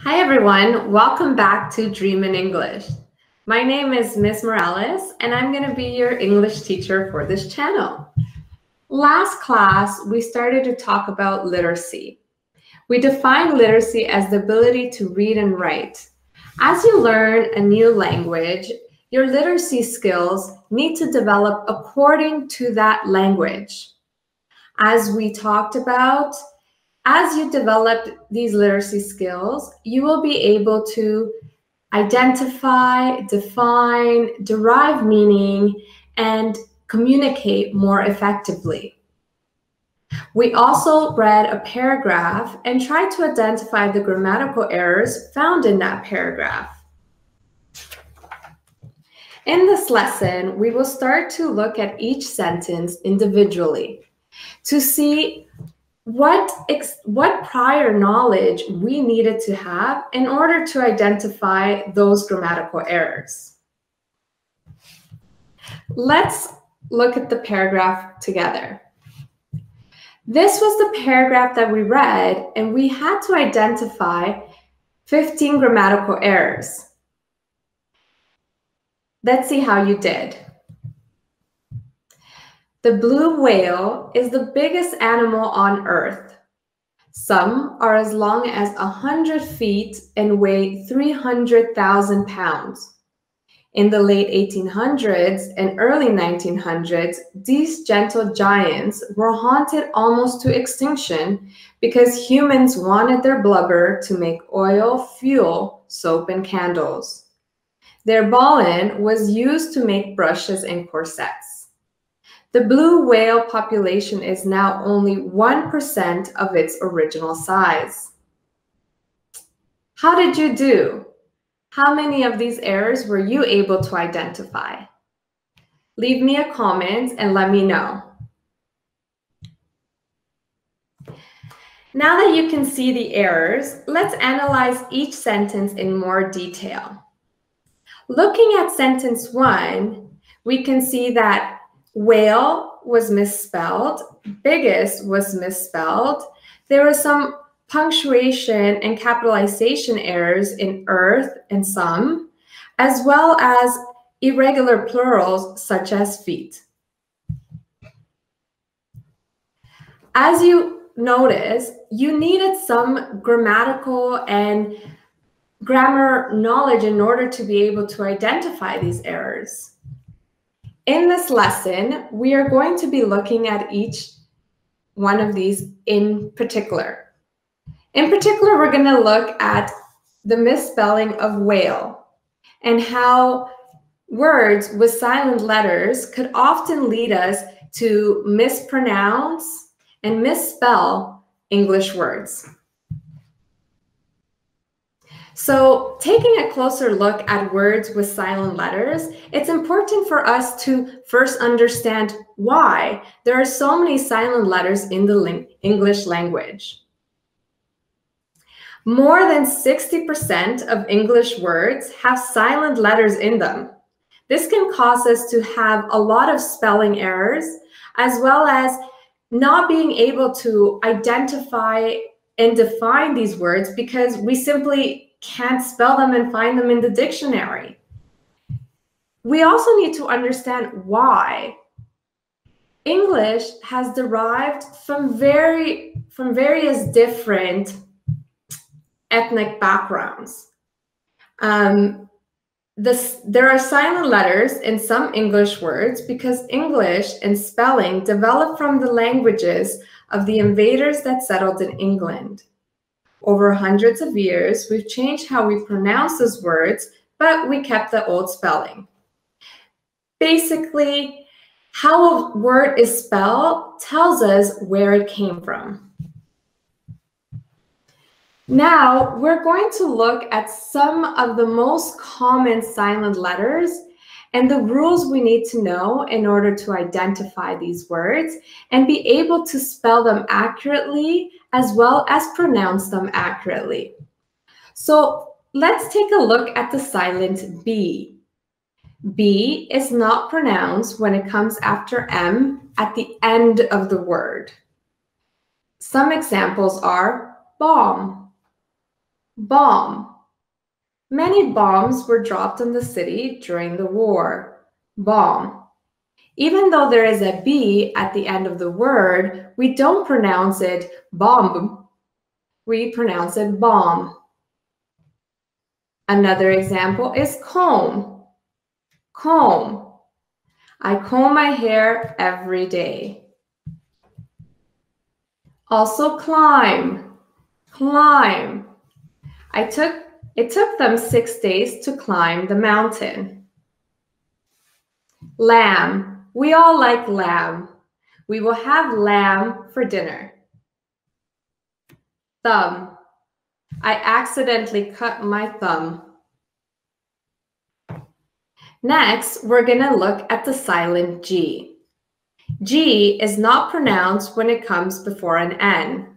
Hi everyone, welcome back to Dream in English. My name is Miss Morales and I'm going to be your English teacher for this channel. Last class, we started to talk about literacy. We defined literacy as the ability to read and write. As you learn a new language, your literacy skills need to develop according to that language. As we talked about, as you develop these literacy skills, you will be able to identify, define, derive meaning, and communicate more effectively. We also read a paragraph and tried to identify the grammatical errors found in that paragraph. In this lesson, we will start to look at each sentence individually to see what prior knowledge we needed to have in order to identify those grammatical errors. Let's look at the paragraph together. This was the paragraph that we read, and we had to identify 15 grammatical errors. Let's see how you did. The blue whale is the biggest animal on Earth. Some are as long as 100 feet and weigh 300,000 pounds. In the late 1800s and early 1900s, these gentle giants were haunted almost to extinction because humans wanted their blubber to make oil, fuel, soap, and candles. Their pollen was used to make brushes and corsets. The blue whale population is now only 1% of its original size. How did you do? How many of these errors were you able to identify? Leave me a comment and let me know. Now that you can see the errors, let's analyze each sentence in more detail. Looking at sentence 1, we can see that whale was misspelled, biggest was misspelled. There were some punctuation and capitalization errors in earth and some, as well as irregular plurals such as feet. As you notice, you needed some grammatical and grammar knowledge in order to be able to identify these errors. In this lesson, we are going to be looking at each one of these in particular. In particular, we're going to look at the misspelling of whale and how words with silent letters could often lead us to mispronounce and misspell English words. So, taking a closer look at words with silent letters, it's important for us to first understand why there are so many silent letters in the English language. More than 60% of English words have silent letters in them. This can cause us to have a lot of spelling errors, as well as not being able to identify and define these words because we simply can't spell them and find them in the dictionary. We also need to understand why. English has derived from various different ethnic backgrounds. There are silent letters in some English words because English and spelling developed from the languages of the invaders that settled in England. Over hundreds of years, we've changed how we pronounce those words, but we kept the old spelling. Basically, how a word is spelled tells us where it came from. Now, we're going to look at some of the most common silent letters and the rules we need to know in order to identify these words and be able to spell them accurately as well as pronounce them accurately. So let's take a look at the silent B. B is not pronounced when it comes after M at the end of the word. Some examples are bomb, Bomb. Many bombs were dropped on the city during the war. Bomb. Even though there is a B at the end of the word, we don't pronounce it bomb. We pronounce it bomb. Another example is comb. Comb. I comb my hair every day. Also climb. Climb. It took them 6 days to climb the mountain. Lamb. We all like lamb. We will have lamb for dinner. Thumb. I accidentally cut my thumb. Next, we're going to look at the silent G. G is not pronounced when it comes before an N.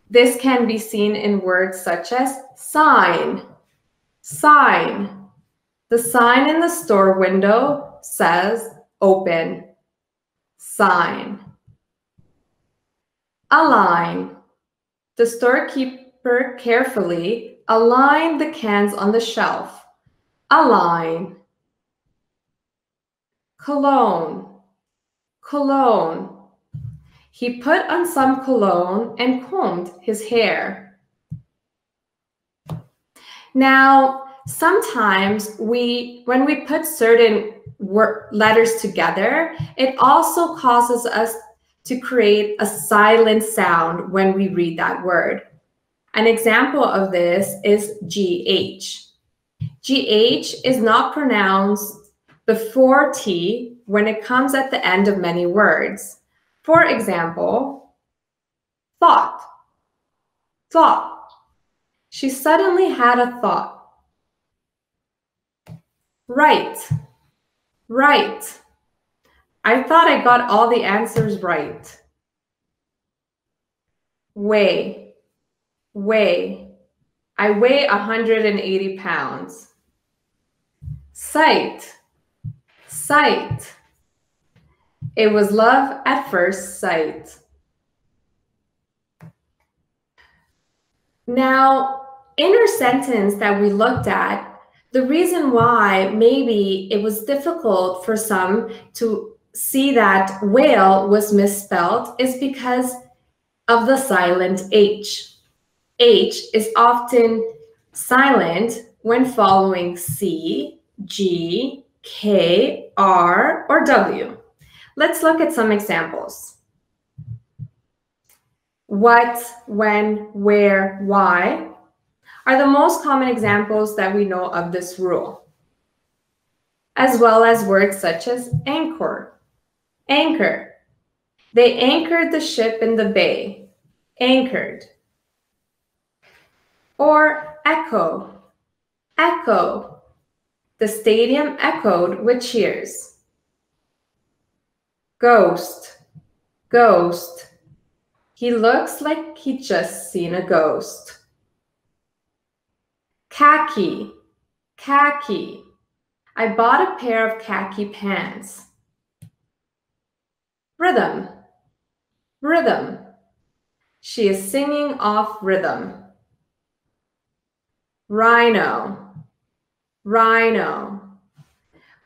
This can be seen in words such as sign. Sign. The sign in the store window says open. Sign. Align. The storekeeper carefully aligned the cans on the shelf. Align. Cologne. Cologne. He put on some cologne and combed his hair. Now, sometimes when we put certain letters together, it also causes us to create a silent sound when we read that word. An example of this is GH. GH is not pronounced before T when it comes at the end of many words. For example, thought. Thought. She suddenly had a thought. Right. Right. I thought I got all the answers right. Weigh. Weigh. I weigh 180 pounds. Sight. Sight. It was love at first sight. Now, in our sentence that we looked at, the reason why maybe it was difficult for some to see that whale was misspelled is because of the silent H. H is often silent when following C, G, K, R, or W. Let's look at some examples. What, when, where, why are the most common examples that we know of this rule, as well as words such as anchor, anchor. They anchored the ship in the bay, anchored. Or echo, echo. The stadium echoed with cheers. Ghost, ghost. He looks like he just seen a ghost. Khaki, khaki. I bought a pair of khaki pants. Rhythm, rhythm. She is singing off rhythm. Rhino, rhino.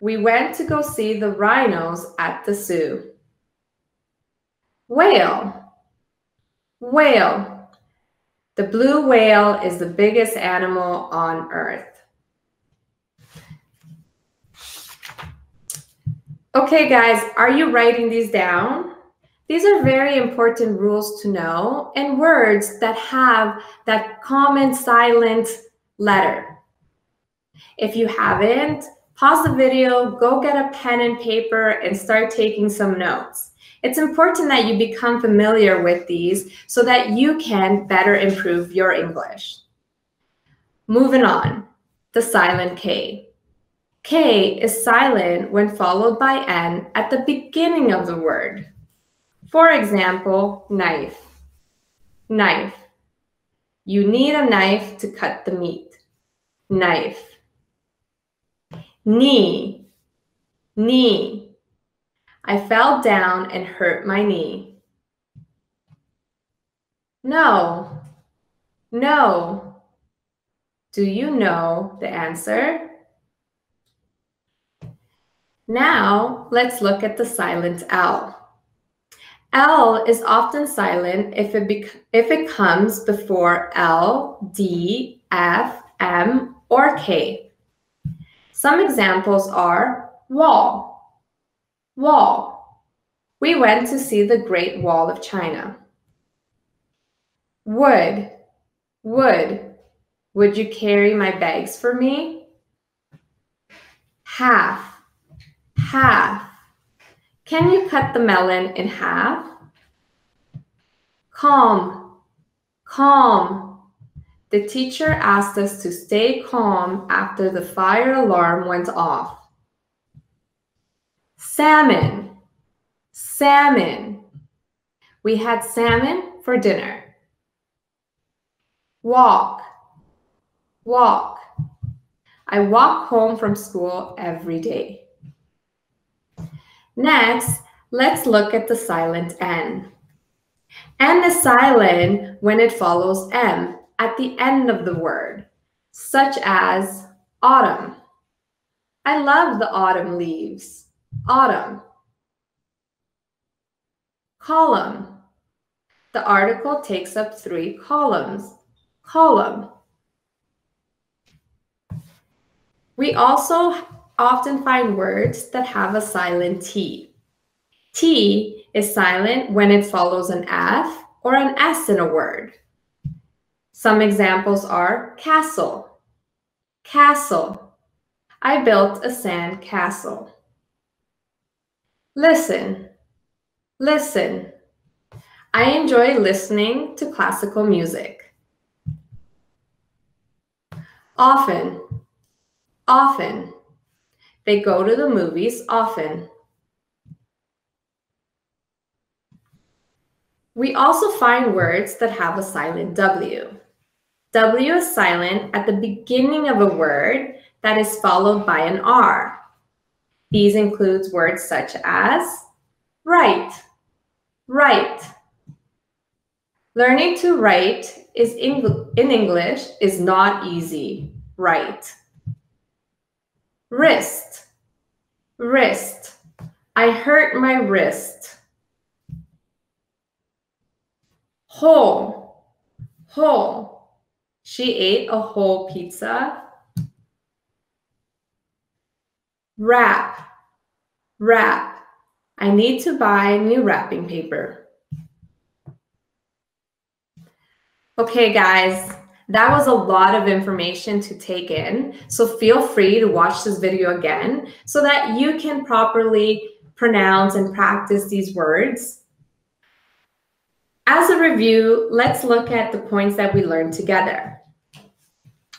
We went to go see the rhinos at the zoo. Whale, whale. The blue whale is the biggest animal on Earth. Okay, guys, are you writing these down? These are very important rules to know and words that have that common silent letter. If you haven't, pause the video, go get a pen and paper, and start taking some notes. It's important that you become familiar with these so that you can better improve your English. Moving on, the silent K. K is silent when followed by N at the beginning of the word. For example, knife, knife. You need a knife to cut the meat. Knife. Knee, knee. I fell down and hurt my knee. No, no. Do you know the answer? Now, let's look at the silent L. L is often silent if it comes before L, D, F, M, or K. Some examples are wall, wall. We went to see the Great Wall of China. Wood, wood. Would you carry my bags for me? Half, half. Can you cut the melon in half? Calm, calm. The teacher asked us to stay calm after the fire alarm went off. Salmon, salmon. We had salmon for dinner. Walk, walk. I walk home from school every day. Next, let's look at the silent N. N is silent when it follows M at the end of the word, such as autumn. I love the autumn leaves. Autumn. Column. The article takes up 3 columns. Column. We also often find words that have a silent T. T is silent when it follows an F or an S in a word. Some examples are castle, castle. I built a sand castle. Listen, listen. I enjoy listening to classical music. Often, often. They go to the movies often. We also find words that have a silent W. W is silent at the beginning of a word that is followed by an R. These include words such as write, write. Learning to write in English is not easy. Write. Wrist, wrist. I hurt my wrist. Whole, whole. She ate a whole pizza. Wrap, wrap. I need to buy new wrapping paper. Okay, guys, that was a lot of information to take in. So feel free to watch this video again so that you can properly pronounce and practice these words. As a review, let's look at the points that we learned together.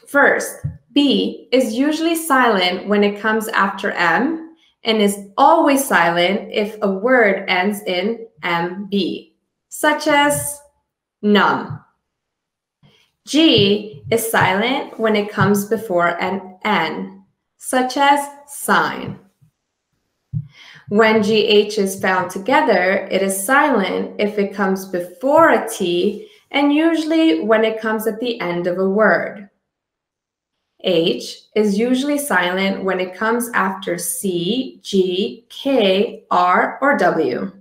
First, B is usually silent when it comes after M and is always silent if a word ends in MB, such as numb. G is silent when it comes before an N, such as sign. When GH is found together, it is silent if it comes before a T and usually when it comes at the end of a word. H is usually silent when it comes after C, G, K, R, or W.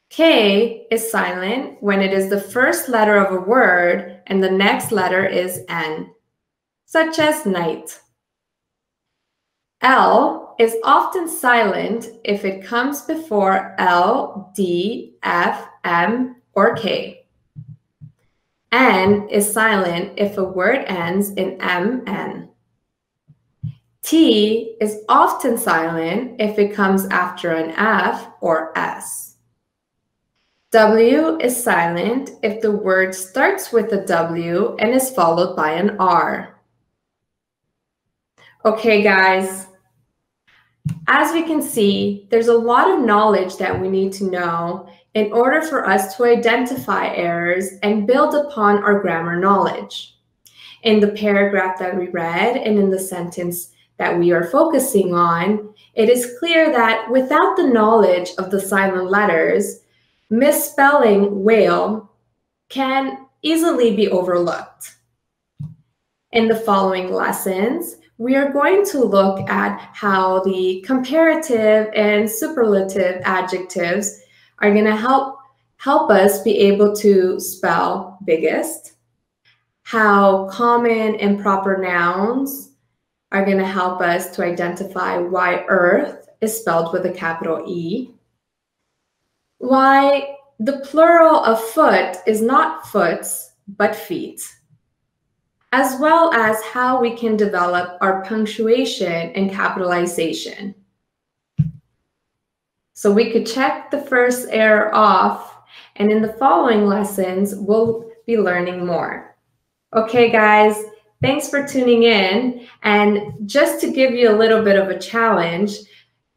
K is silent when it is the first letter of a word and the next letter is N, such as night. L is often silent if it comes before L, D, F, M, or K. N is silent if a word ends in MN. T is often silent if it comes after an F or S. W is silent if the word starts with a W and is followed by an R. Okay, guys. As we can see, there's a lot of knowledge that we need to know in order for us to identify errors and build upon our grammar knowledge. In the paragraph that we read and in the sentence that we are focusing on, it is clear that without the knowledge of the silent letters, misspelling whale can easily be overlooked. In the following lessons, we are going to look at how the comparative and superlative adjectives are going to help us be able to spell biggest, how common and proper nouns are going to help us to identify why earth is spelled with a capital E, why the plural of foot is not foots, but feet, as well as how we can develop our punctuation and capitalization. So we could check the first error off, and in the following lessons, we'll be learning more. Okay, guys, thanks for tuning in. And just to give you a little bit of a challenge,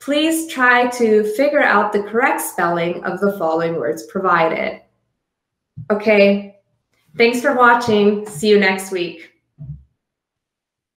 please try to figure out the correct spelling of the following words provided. Okay, thanks for watching. See you next week.